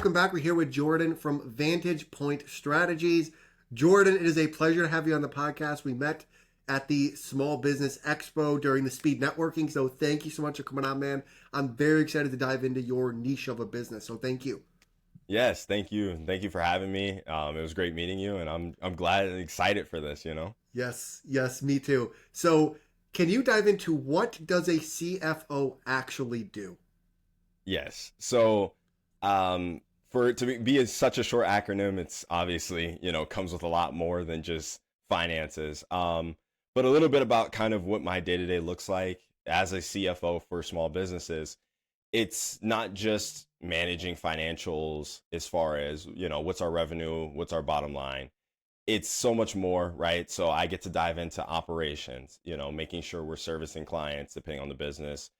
welcome back. We're here with Jordan from Vantage Point Strategies. Jordan, it is a pleasure to have you on the podcast. We met at the Small Business Expo during the speed networking. So thank you so much for coming on, man. I'm very excited to dive into your niche of a business. So thank you. Yes, thank you. Thank you for having me. It was great meeting you, and I'm glad and excited for this. Yes, me too. So can you dive into what does a CFO actually do? Yes. So, for it to be such a short acronym, it's obviously, comes with a lot more than just finances. But a little bit about kind of what my day-to-day looks like as a CFO for small businesses. It's not just managing financials as far as, what's our revenue, what's our bottom line. It's so much more, right? So I get to dive into operations, making sure we're servicing clients depending on the business,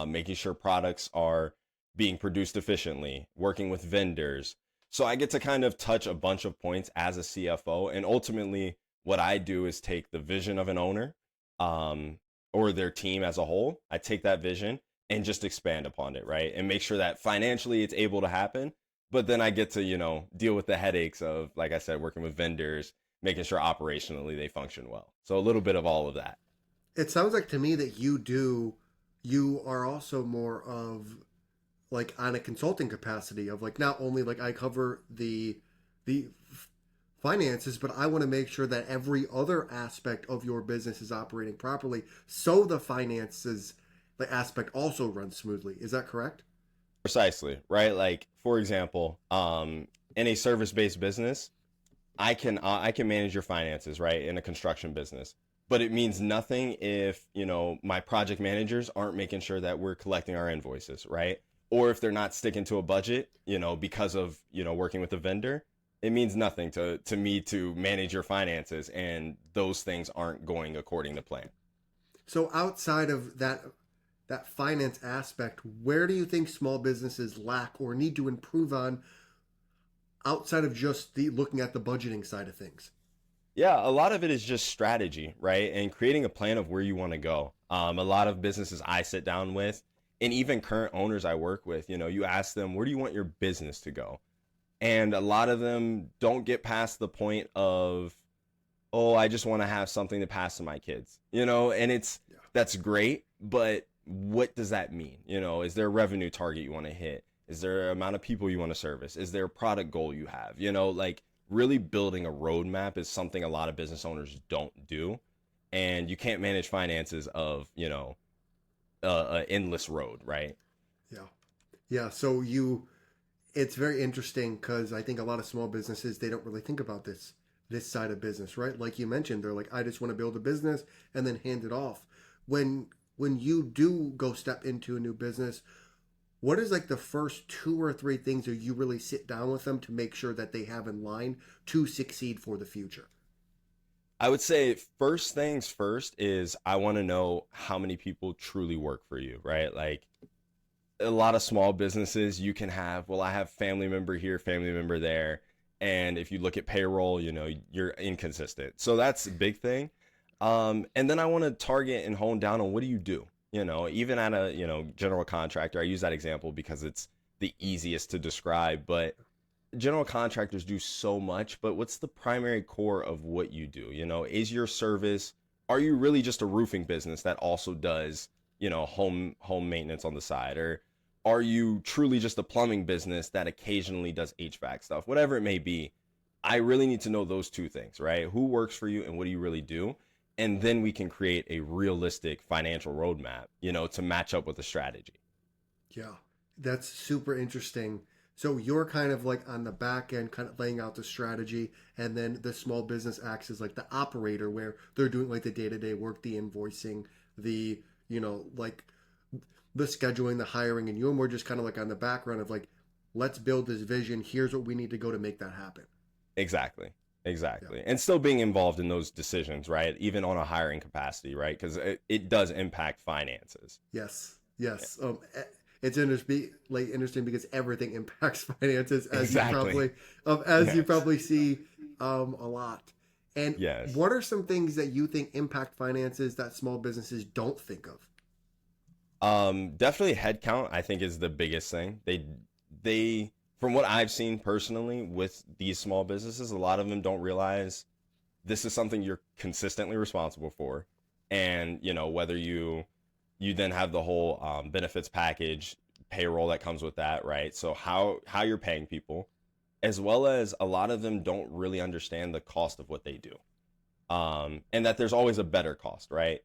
making sure products are being produced efficiently, working with vendors. So I get to kind of touch a bunch of points as a CFO. And ultimately, what I do is take the vision of an owner um, or their team as a whole. I take that vision and just expand upon it, right? And make sure that financially it's able to happen. But then I get to, deal with the headaches of, like I said, working with vendors, making sure operationally they function well. So a little bit of all of that. It sounds like to me that you are also more of like on a consulting capacity of like not only like I cover the finances, but I want to make sure that every other aspect of your business is operating properly so the finances the aspect also runs smoothly. Is that correct? Precisely, right? Like, for example, in a service-based business, I can manage your finances, right, in a construction business. But it means nothing if, my project managers aren't making sure that we're collecting our invoices, right? Or if they're not sticking to a budget, because of, working with a vendor. It means nothing to me to manage your finances and those things aren't going according to plan. So outside of that finance aspect, where do you think small businesses lack or need to improve on outside of just the looking at the budgeting side of things? Yeah, a lot of it is just strategy, right? And creating a plan of where you want to go. A lot of businesses I sit down with, and even current owners I work with, you ask them, where do you want your business to go? And a lot of them don't get past the point of, oh, I just want to have something to pass to my kids, and Yeah. that's great, but what does that mean? Is there a revenue target you want to hit? Is there an amount of people you want to service? Is there a product goal you have? Like really building a roadmap is something a lot of business owners don't do. And you can't manage finances of, a endless road, right? Yeah. Yeah. It's very interesting because I think a lot of small businesses, they don't really think about this side of business, right? Like you mentioned, they're like, I just want to build a business and then hand it off. When you do go step into a new business, what is like the first two or three things that you really sit down with them to make sure that they have in line to succeed for the future? I would say first things first is I want to know how many people truly work for you, right? Like a lot of small businesses you can have, well, I have family member here, family member there. And if you look at payroll, you're inconsistent. So that's a big thing. And then I want to target and hone down on what do you do? Even at a, general contractor, I use that example because it's the easiest to describe, but general contractors do so much, but what's the primary core of what you do? Is your service, are you really just a roofing business that also does, home maintenance on the side? Or are you truly just a plumbing business that occasionally does HVAC stuff? Whatever it may be, I really need to know those two things, right? Who works for you and what do you really do? And then we can create a realistic financial roadmap, to match up with the strategy. Yeah, that's super interesting. So you're kind of like on the back end, kind of laying out the strategy, and then the small business acts as like the operator where they're doing like the day to day work, the invoicing, the, like the scheduling, the hiring, and you're more just kind of like on the background of like, let's build this vision. Here's what we need to go to make that happen. Exactly. Yeah. Exactly. And still being involved in those decisions, right? Even on a hiring capacity, right? Because it does impact finances. Yes. Yes. It's interesting because everything impacts finances Exactly. as you Yes. probably see a lot. And Yes. what are some things that you think impact finances that small businesses don't think of? Definitely headcount, I think is the biggest thing. They from what I've seen personally with these small businesses, a lot of them don't realize this is something you're consistently responsible for. And, whether you then have the whole benefits package, payroll that comes with that, right? So how you're paying people, as well as a lot of them don't really understand the cost of what they do. And that there's always a better cost, right?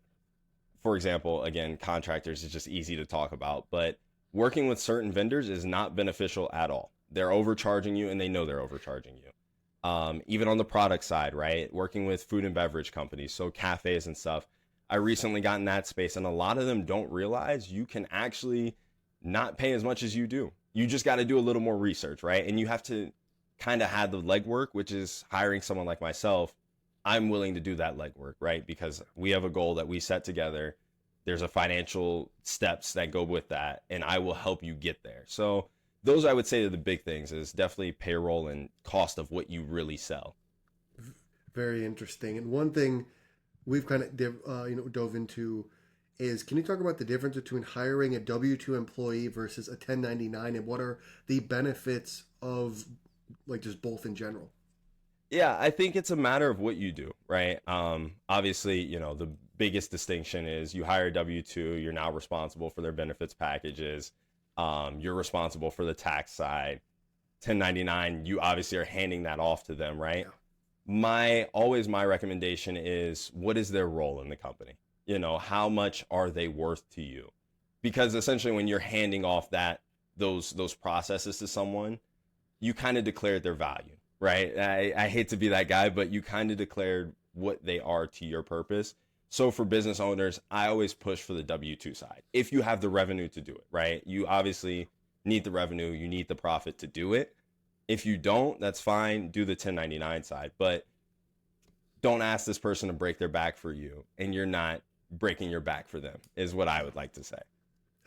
For example, again, contractors is just easy to talk about, but working with certain vendors is not beneficial at all. They're overcharging you and they know they're overcharging you. Even on the product side, right? Working with food and beverage companies, so cafes and stuff. I recently got in that space, and a lot of them don't realize you can actually not pay as much as you do. You just got to do a little more research, right? And you have to kind of have the legwork, which is hiring someone like myself. I'm willing to do that legwork, right? Because we have a goal that we set together. There's a financial steps that go with that, and I will help you get there. So those, I would say, are the big things, is definitely payroll and cost of what you really sell. Very interesting. And one thing we've kind of dove into is, can you talk about the difference between hiring a W-2 employee versus a 1099, and what are the benefits of like just both in general? Yeah, I think it's a matter of what you do, right? Obviously, the biggest distinction is you hire a W-2, you're now responsible for their benefits packages. You're responsible for the tax side. 1099, you obviously are handing that off to them, right? Yeah. My recommendation is, what is their role in the company? How much are they worth to you? Because essentially when you're handing off those processes to someone, you kind of declared their value, right? I hate to be that guy, but you kind of declared what they are to your purpose. So for business owners, I always push for the W-2 side. If you have the revenue to do it, right? You obviously need the revenue, you need the profit to do it. If you don't, that's fine. Do the 1099 side, but don't ask this person to break their back for you, and you're not breaking your back for them, is what I would like to say.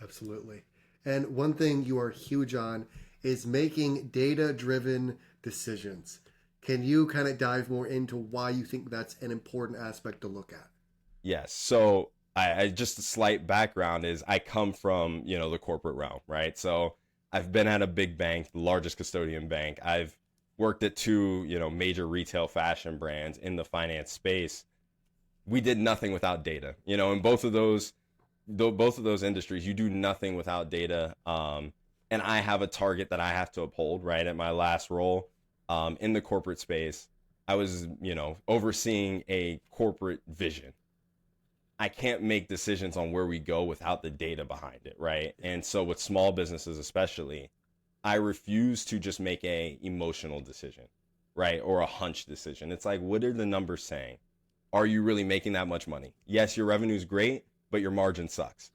Absolutely. And one thing you are huge on is making data-driven decisions. Can you kind of dive more into why you think that's an important aspect to look at? Yes. So I just a slight background is I come from, the corporate realm, right? So I've been at a big bank, the largest custodian bank. I've worked at two, major retail fashion brands in the finance space. We did nothing without data, in both of those industries, you do nothing without data. And I have a target that I have to uphold, right? At my last role, in the corporate space, I was, overseeing a corporate vision. I can't make decisions on where we go without the data behind it, right? And so with small businesses especially, I refuse to just make a emotional decision, right? Or a hunch decision. It's like, what are the numbers saying? Are you really making that much money? Yes, your revenue is great, but your margin sucks.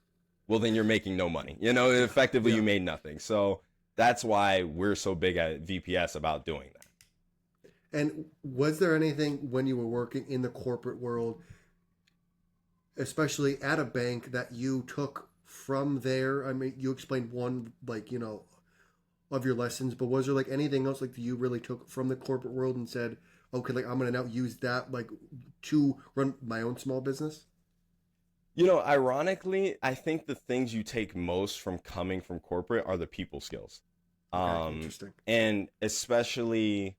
Well, then you're making no money. Effectively you made nothing. So that's why we're so big at VPS about doing that. And was there anything when you were working in the corporate world, especially at a bank, that you took from there? I mean, you explained one, of your lessons, but was there like anything else like that you really took from the corporate world and said, okay, like I'm going to now use that like to run my own small business? Ironically, I think the things you take most from coming from corporate are the people skills. Okay, interesting. And especially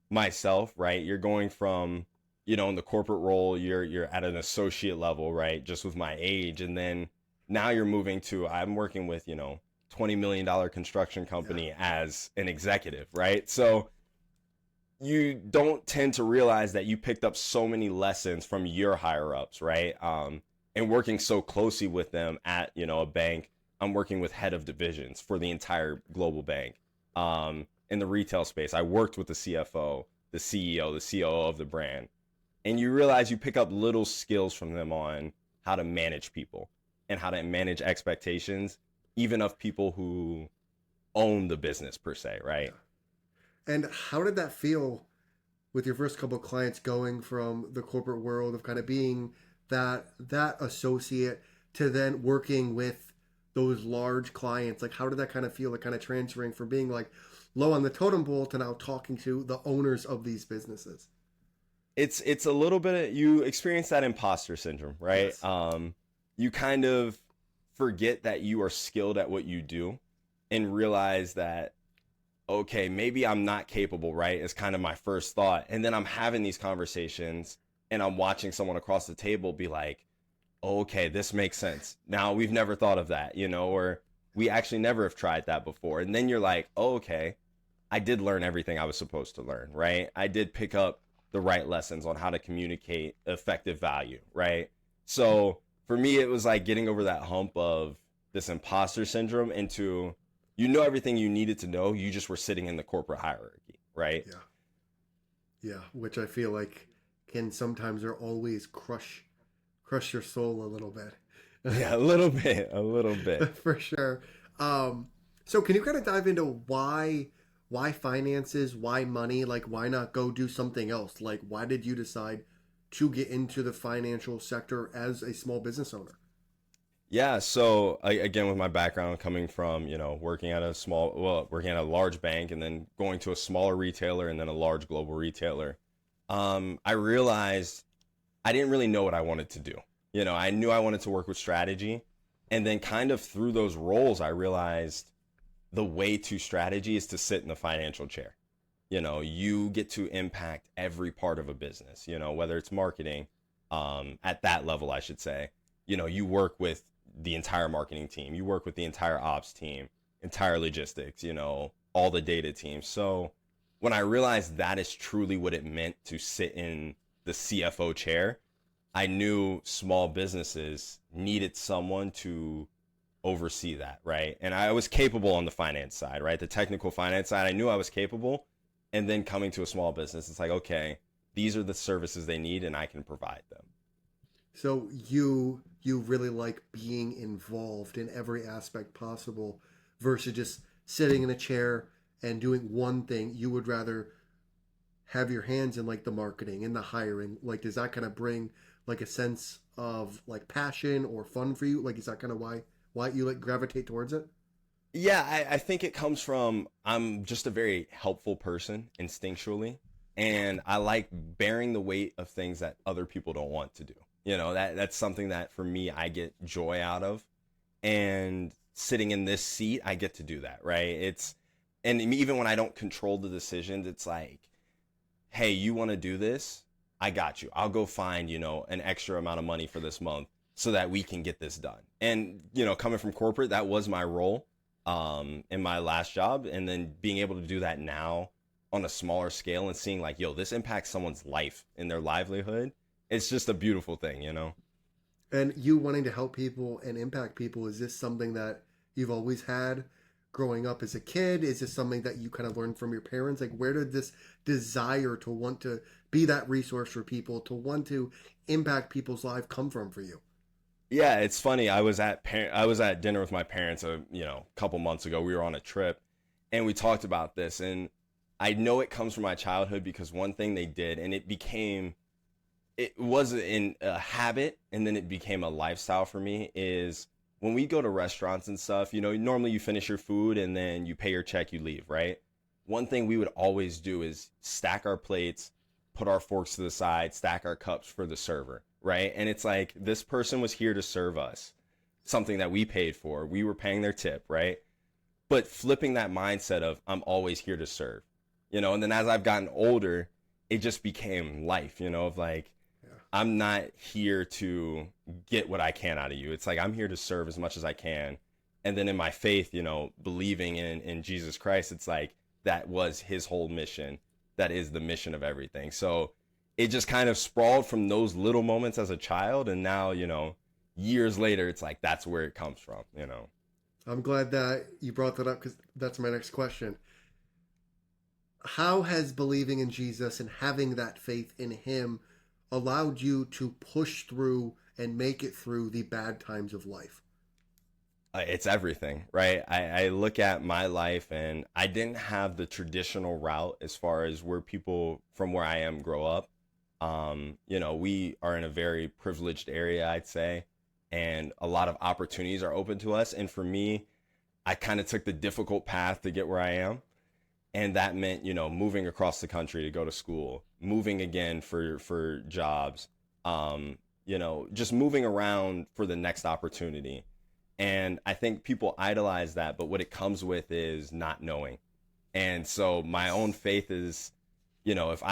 myself, right? You're going from, in the corporate role, you're at an associate level, right? Just with my age. And then now you're moving to, I'm working with, $20 million construction company as an executive, right? So you don't tend to realize that you picked up so many lessons from your higher ups, right? And working so closely with them at, a bank, I'm working with head of divisions for the entire global bank. In the retail space, I worked with the CFO, the CEO, the COO of the brand. And you realize you pick up little skills from them on how to manage people and how to manage expectations, even of people who own the business per se, right? Yeah. And how did that feel with your first couple of clients, going from the corporate world of kind of being that associate to then working with those large clients? Like, how did that kind of feel, like kind of transferring from being like low on the totem pole to now talking to the owners of these businesses? It's a little bit, you experience that imposter syndrome, right? Yes. You kind of forget that you are skilled at what you do and realize that okay, maybe I'm not capable, right? It's kind of my first thought. And then I'm having these conversations and I'm watching someone across the table be like, okay, this makes sense. Now we've never thought of that, or we actually never have tried that before. And then you're like, oh, okay, I did learn everything I was supposed to learn, right? I did pick up the right lessons on how to communicate effective value, right? So for me, it was like getting over that hump of this imposter syndrome into, everything you needed to know. You just were sitting in the corporate hierarchy, right? Yeah. Yeah. Which I feel like can sometimes or always crush your soul a little bit. Yeah, a little bit, a little bit. For sure. So can you kind of dive into why finances, why money, like why not go do something else? Like why did you decide to get into the financial sector as a small business owner? Yeah, so again, with my background coming from, working at a large bank and then going to a smaller retailer and then a large global retailer, I realized I didn't really know what I wanted to do. I knew I wanted to work with strategy. And then kind of through those roles, I realized the way to strategy is to sit in the financial chair. You get to impact every part of a business, whether it's marketing, at that level, I should say. You work with the entire marketing team, you work with the entire ops team, entire logistics, all the data teams. So when I realized that is truly what it meant to sit in the CFO chair, I knew small businesses needed someone to oversee that, right? And I was capable on the finance side, right? The technical finance side, I knew I was capable. And then coming to a small business, it's like, okay, these are the services they need and I can provide them. So you really like being involved in every aspect possible versus just sitting in a chair and doing one thing. You would rather have your hands in like the marketing and the hiring. Like does that kind of bring like a sense of like passion or fun for you? Like is that kind of why you like gravitate towards it? Yeah, I think it comes from I'm just a very helpful person instinctually, and I like bearing the weight of things that other people don't want to do. That's something that for me I get joy out of, and sitting in this seat I get to do that, right? And even when I don't control the decisions, it's like, hey, you want to do this? I got you. I'll go find, an extra amount of money for this month so that we can get this done. And, coming from corporate, that was my role in my last job. And then being able to do that now on a smaller scale and seeing like, yo, this impacts someone's life and their livelihood. It's just a beautiful thing. And you wanting to help people and impact people, is this something that you've always had growing up as a kid? Is this something that you kind of learned from your parents? Like, where did this desire to want to be that resource for people, to want to impact people's life come from for you? Yeah, it's funny. I was at dinner with my parents couple months ago. We were on a trip and we talked about this, and I know it comes from my childhood because one thing they did, and it was in a habit and then it became a lifestyle for me, is when we go to restaurants and stuff, normally you finish your food and then you pay your check, you leave, right? One thing we would always do is stack our plates, put our forks to the side, stack our cups for the server, right? And it's like this person was here to serve us something that we paid for. We were paying their tip, right? But flipping that mindset of I'm always here to serve, and then as I've gotten older, it just became life, of like, Yeah. I'm not here to get what I can out of you. It's like I'm here to serve as much as I can. And then in my faith, believing in Jesus Christ, it's like that was his whole mission. That is the mission of everything. So it just kind of sprawled from those little moments as a child. And now, years later, it's like that's where it comes from. I'm glad that you brought that up because that's my next question. How has believing in Jesus and having that faith in him allowed you to push through and make it through the bad times of life? It's everything, right? I look at my life and I didn't have the traditional route as far as where people from where I am grow up. We are in a very privileged area, I'd say, and a lot of opportunities are open to us. And for me, I kind of took the difficult path to get where I am. And that meant, moving across the country to go to school, moving again for jobs, just moving around for the next opportunity. And I think people idolize that, but what it comes with is not knowing. And so my own faith is, if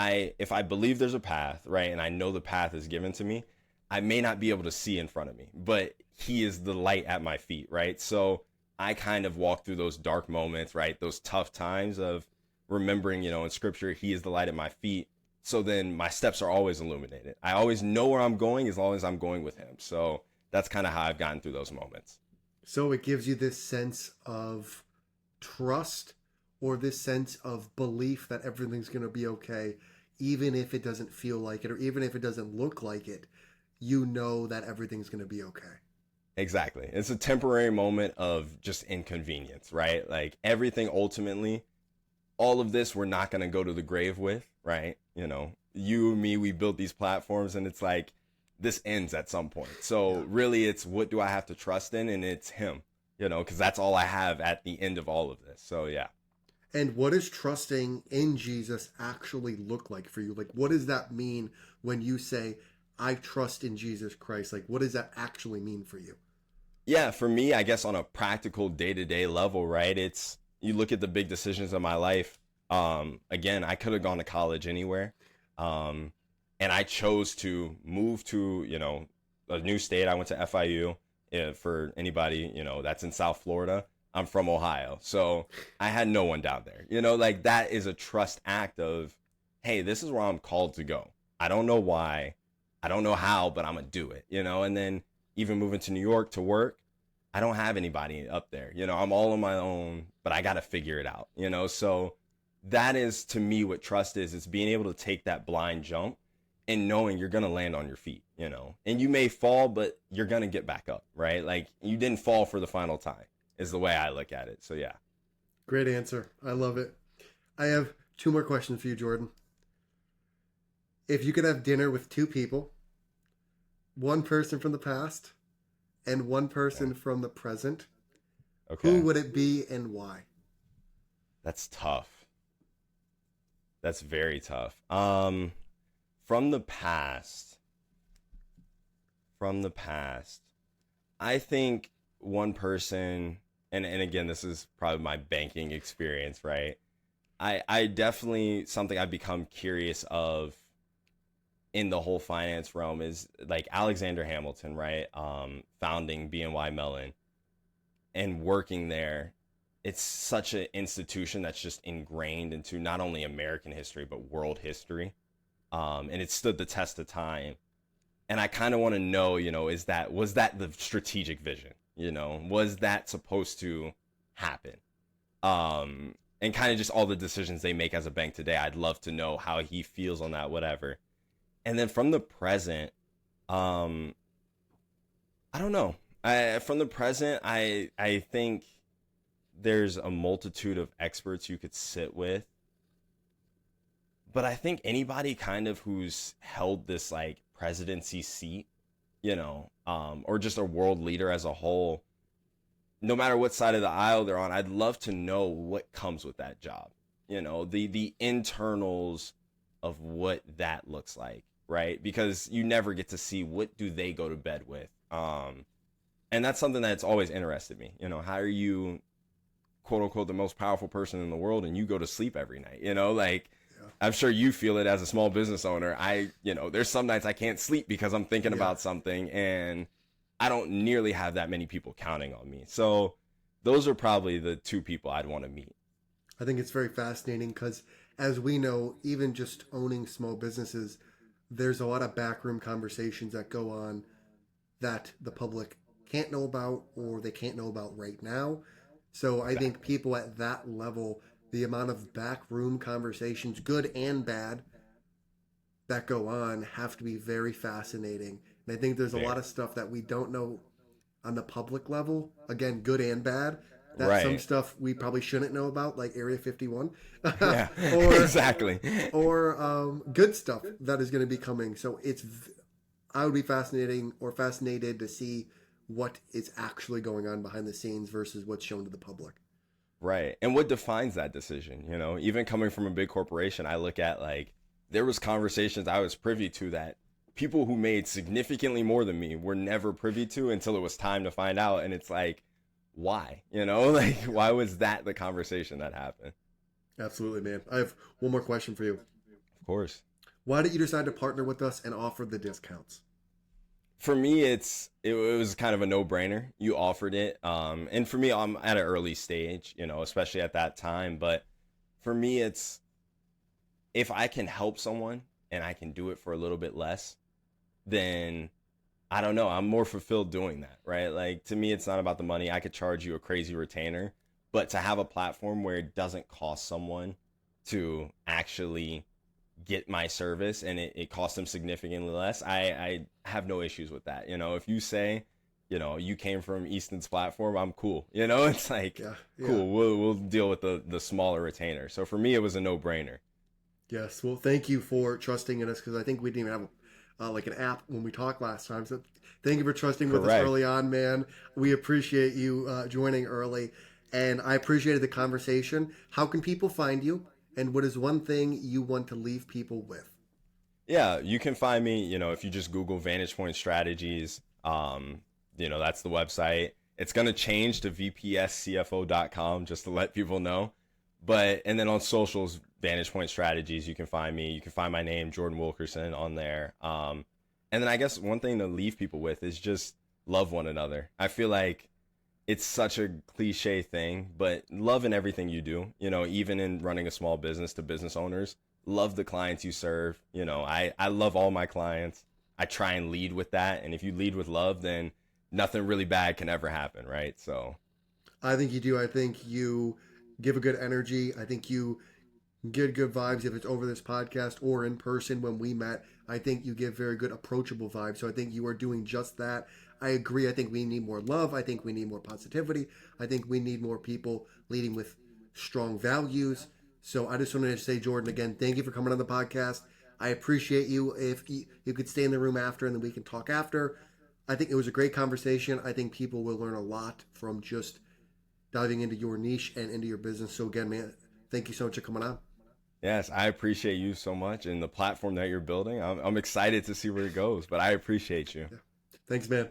I believe there's a path, right, and I know the path is given to me, I may not be able to see in front of me, but he is the light at my feet, right? So I kind of walk through those dark moments, right? Those tough times of remembering, in scripture, he is the light at my feet. So then my steps are always illuminated. I always know where I'm going as long as I'm going with him. So that's kind of how I've gotten through those moments. So it gives you this sense of trust or this sense of belief that everything's going to be okay, even if it doesn't feel like it or even if it doesn't look like it, you know that everything's going to be okay. Exactly. It's a temporary moment of just inconvenience, right? Like everything ultimately, all of this we're not going to go to the grave with, right? You and me, we built these platforms and it's like this ends at some point. So really it's what do I have to trust in? And it's him, because that's all I have at the end of all of this. So yeah. And what does trusting in Jesus actually look like for you? Like, what does that mean when you say, I trust in Jesus Christ? Like, what does that actually mean for you? Yeah, for me, I guess on a practical day-to-day level, right? It's you look at the big decisions of my life. Again, I could have gone to college anywhere. And I chose to move to, a new state. I went to FIU. For anybody, that's in South Florida. I'm from Ohio. So I had no one down there. Like that is a trust act of, hey, this is where I'm called to go. I don't know why. I don't know how, but I'm going to do it, and then even moving to New York to work, I don't have anybody up there. I'm all on my own, but I got to figure it out, so that is to me what trust is. It's being able to take that blind jump and knowing you're going to land on your feet, and you may fall, but you're going to get back up, right? Like you didn't fall for the final time is the way I look at it. So yeah. Great answer. I love it. I have two more questions for you, Jordan. If you could have dinner with two people, one person from the past and one person from the present, who would it be and why? That's tough. That's very tough. From the past, I think one person, and again, this is probably my banking experience, right? I definitely, something I've become curious of in the whole finance realm is like Alexander Hamilton, right? Founding BNY Mellon and working there. It's such an institution that's just ingrained into not only American history, but world history. And it stood the test of time. And I kind of want to know, was that the strategic vision? Was that supposed to happen? And kind of just all the decisions they make as a bank today. I'd love to know how he feels on that, whatever. And then from the present, I don't know. From the present, I think there's a multitude of experts you could sit with. But I think anybody kind of who's held this like presidency seat, or just a world leader as a whole, no matter what side of the aisle they're on, I'd love to know what comes with that job. The internals of what that looks like, right? Because you never get to see what do they go to bed with. And that's something that's always interested me. How are you, quote unquote, the most powerful person in the world and you go to sleep every night? I'm sure you feel it as a small business owner. There's some nights I can't sleep because I'm thinking about something and I don't nearly have that many people counting on me. So those are probably the two people I'd want to meet. I think it's very fascinating because as we know, even just owning small businesses, there's a lot of backroom conversations that go on that the public can't know about or they can't know about right now. So I think people at that level, the amount of backroom conversations, good and bad, that go on have to be very fascinating. And I think there's a lot of stuff that we don't know on the public level, again, good and bad, that some stuff we probably shouldn't know about, like Area 51. Yeah, exactly. Or good stuff that is going to be coming. So I would be fascinated to see what is actually going on behind the scenes versus what's shown to the public. Right. And what defines that decision? Even coming from a big corporation, I look at like there was conversations I was privy to that people who made significantly more than me were never privy to until it was time to find out. And it's like, why? Like, why was that the conversation that happened? Absolutely, man. I have one more question for you. Of course. Why did you decide to partner with us and offer the discounts? For me, it was kind of a no-brainer. You offered it, and for me, I'm at an early stage, especially at that time. But for me, it's if I can help someone and I can do it for a little bit less, then I don't know. I'm more fulfilled doing that, right? Like to me, it's not about the money. I could charge you a crazy retainer, but to have a platform where it doesn't cost someone to actually get my service and it costs them significantly less, I have no issues with that. If you say, you came from Easton's platform, I'm cool. It's like, Yeah, yeah. cool. We'll deal with the smaller retainer. So for me, it was a no brainer. Yes. Well, thank you for trusting in us because I think we didn't even have like an app when we talked last time. So thank you for trusting with us Correct. early on, man. We appreciate you joining early, and I appreciated the conversation. How can people find you, and what is one thing you want to leave people with? Yeah, you can find me, if you just Google Vantage Point Strategies, that's the website. It's going to change to vpscfo.com just to let people know. And then on socials, Vantage Point Strategies, you can find me. You can find my name, Jordan Wilkerson, on there. And then I guess one thing to leave people with is just love one another. I feel like it's such a cliche thing, but love in everything you do, even in running a small business to business owners, love the clients you serve. I love all my clients. I try and lead with that. And if you lead with love, then nothing really bad can ever happen, right? So, I think you do. I think you give a good energy. I think you get good vibes if it's over this podcast or in person when we met. I think you give very good approachable vibes. So I think you are doing just that. I agree. I think we need more love. I think we need more positivity. I think we need more people leading with strong values. So I just wanted to say, Jordan, again, thank you for coming on the podcast. I appreciate you. If you could stay in the room after and then we can talk after. I think it was a great conversation. I think people will learn a lot from just diving into your niche and into your business. So again, man, thank you so much for coming on. yes, I appreciate you so much and the platform that you're building. I'm excited to see where it goes, but I appreciate you. Yeah. Thanks, man.